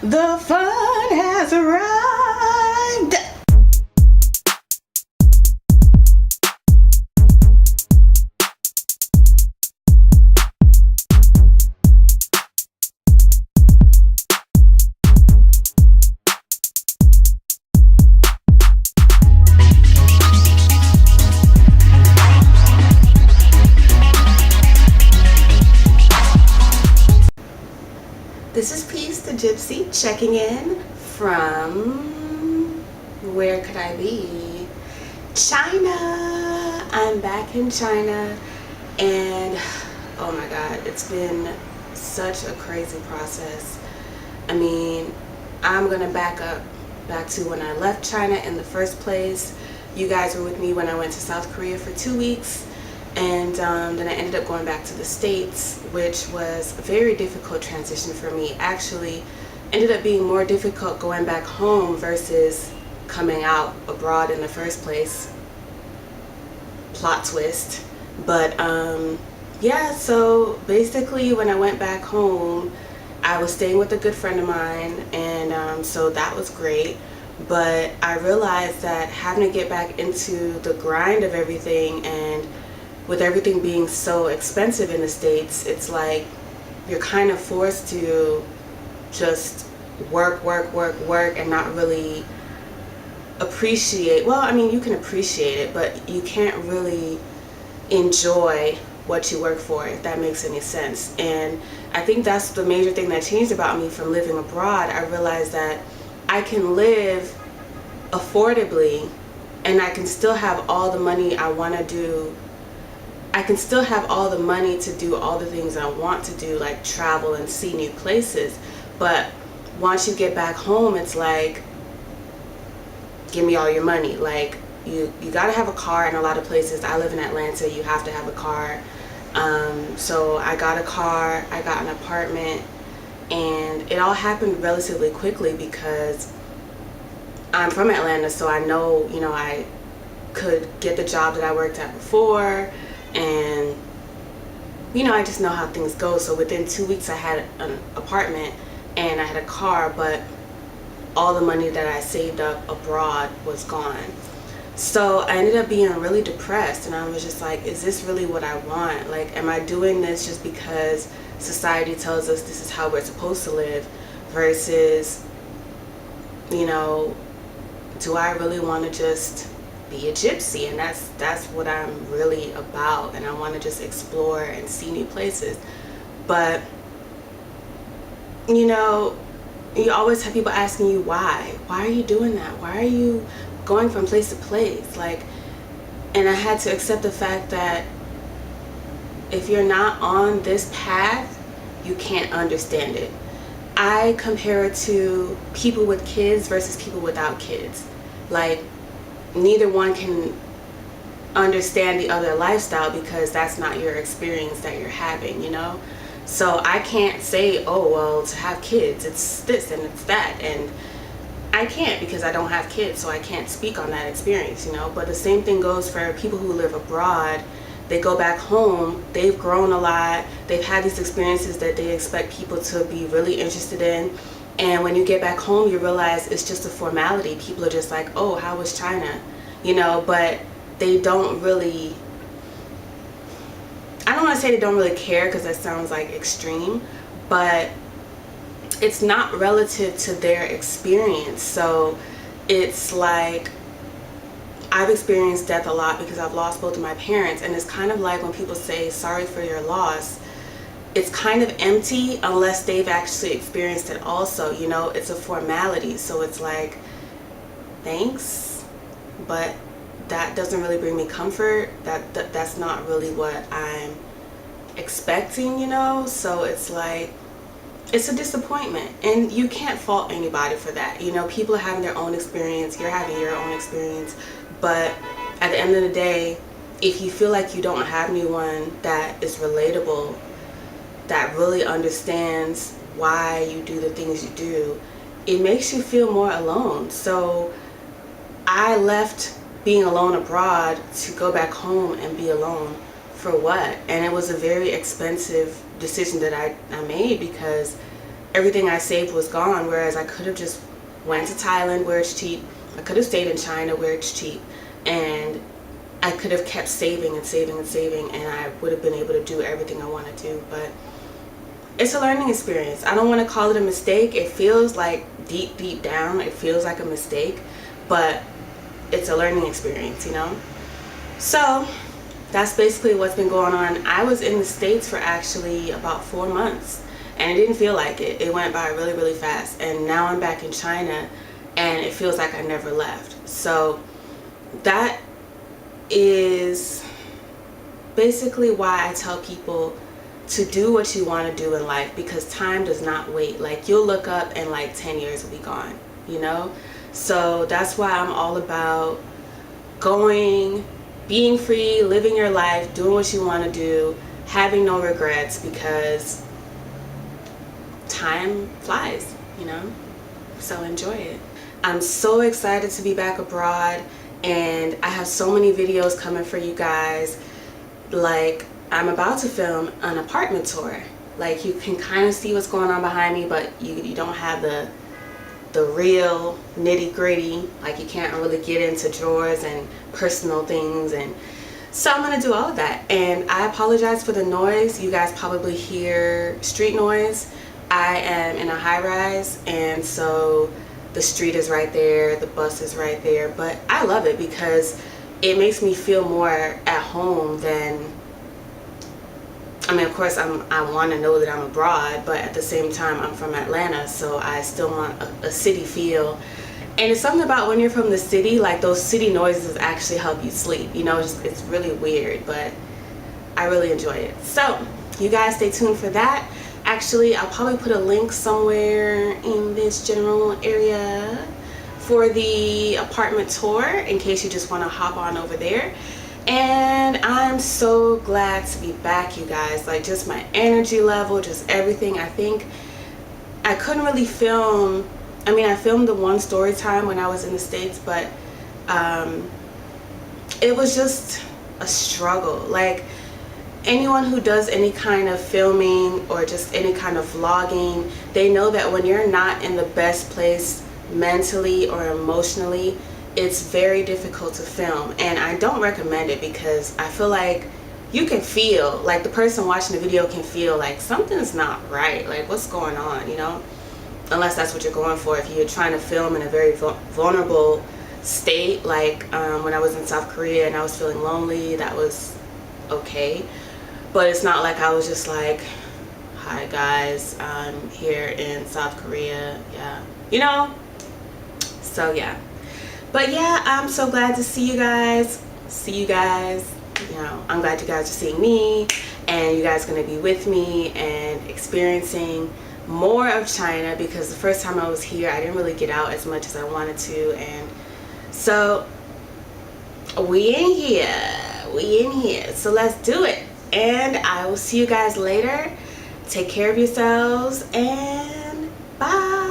The fun has arrived. This is Peace the Gypsy checking in from, where could I be? China. I'm back in China and oh my god, it's been such a crazy process. I mean, I'm gonna back to when I left China in the first place. You guys were with me when I went to South Korea for 2 weeks. And then I ended up going back to the States, which was a very difficult transition for me. Actually, ended up being more difficult going back home versus coming out abroad in the first place. Plot twist. But yeah, so basically when I went back home, I was staying with a good friend of mine, and so that was great. But I realized that having to get back into the grind of everything, and with everything being so expensive in the States, it's like you're kind of forced to just work and not really appreciate, well, I mean, you can appreciate it, but you can't really enjoy what you work for, if that makes any sense. And I think that's the major thing that changed about me from living abroad. I realized that I can live affordably and I can still have all the money I want to do. I can still have all the money to do all the things I want to do, like travel and see new places. But once you get back home, it's like, give me all your money. Like, you gotta have a car in a lot of places. I live in Atlanta, you have to have a car. So I got a car, I got an apartment, and it all happened relatively quickly because I'm from Atlanta, so I know, I could get the job that I worked at before. And I just know how things go. So within 2 weeks I had an apartment and I had a car, but all the money that I saved up abroad was gone. So I ended up being really depressed, and I was just like, is this really what I want? Like, am I doing this just because society tells us this is how we're supposed to live, versus, do I really want to just be a gypsy? And that's what I'm really about, and I want to just explore and see new places. But you always have people asking you why are you doing that, why are you going from place to place, like, and I had to accept the fact that if you're not on this path, you can't understand it. I compare it to people with kids versus people without kids. Like, neither one can understand the other lifestyle because that's not your experience that you're having, So I can't say, oh, well, to have kids, it's this and it's that. And I can't, because I don't have kids, so I can't speak on that experience, But the same thing goes for people who live abroad. They go back home, they've grown a lot, they've had these experiences that they expect people to be really interested in. And when you get back home, you realize it's just a formality. People are just like, oh, how was China? But they don't really, I don't want to say they don't really care, because that sounds like extreme, but it's not relative to their experience. So it's like, I've experienced death a lot because I've lost both of my parents, and it's kind of like when people say sorry for your loss, it's kind of empty unless they've actually experienced it also. It's a formality. So it's like, thanks, but that doesn't really bring me comfort. That's not really what I'm expecting, So it's like, it's a disappointment, and you can't fault anybody for that. People are having their own experience, you're having your own experience, but at the end of the day, if you feel like you don't have anyone that is relatable, that really understands why you do the things you do, it makes you feel more alone. So I left being alone abroad to go back home and be alone for what? And it was a very expensive decision that I made, because everything I saved was gone, whereas I could have just went to Thailand where it's cheap. I could have stayed in China where it's cheap, and I could have kept saving and saving and saving, and I would have been able to do everything I want to do. But it's a learning experience. I don't want to call it a mistake. It feels like deep down, it feels like a mistake, but it's a learning experience, you know? So that's basically what's been going on. I was in the States for actually about 4 months, and it didn't feel like it. It went by really fast, and now I'm back in China, and it feels like I never left. So that is basically why I tell people to do what you want to do in life, because time does not wait. Like, you'll look up and like 10 years will be gone, you know? So that's why I'm all about going, being free, living your life, doing what you want to do, having no regrets, because time flies, you know? So enjoy it. I'm so excited to be back abroad, and I have so many videos coming for you guys. Like, I'm about to film an apartment tour. Like, you can kind of see what's going on behind me, but you don't have the real nitty-gritty. Like, you can't really get into drawers and personal things, and so I'm gonna do all of that. And I apologize for the noise. You guys probably hear street noise. I am in a high-rise, and so the street is right there, the bus is right there, but I love it because it makes me feel more at home than, I mean, of course, I want to know that I'm abroad, but at the same time, I'm from Atlanta, so I still want a city feel. And it's something about when you're from the city, like, those city noises actually help you sleep. You know, it's really weird, but I really enjoy it. So, you guys stay tuned for that. Actually, I'll probably put a link somewhere in this general area for the apartment tour in case you just want to hop on over there. And I'm so glad to be back, you guys. Like, just my energy level, just everything. I think I couldn't really film. I mean, I filmed the one story time when I was in the States, but it was just a struggle. Like, anyone who does any kind of filming or just any kind of vlogging, they know that when you're not in the best place mentally or emotionally, it's very difficult to film. And I don't recommend it because I feel like you can feel, like, the person watching the video can feel like something's not right, like, what's going on, you know? Unless that's what you're going for. If you're trying to film in a very vulnerable state, like when I was in South Korea and I was feeling lonely, that was okay. But it's not like I was just like, hi guys, I'm here in South Korea, yeah, you know? So yeah. But yeah, I'm so glad to see you guys. You know, I'm glad you guys are seeing me, and you guys are going to be with me and experiencing more of China, because the first time I was here, I didn't really get out as much as I wanted to. And so we in here. So let's do it. And I will see you guys later. Take care of yourselves, and bye.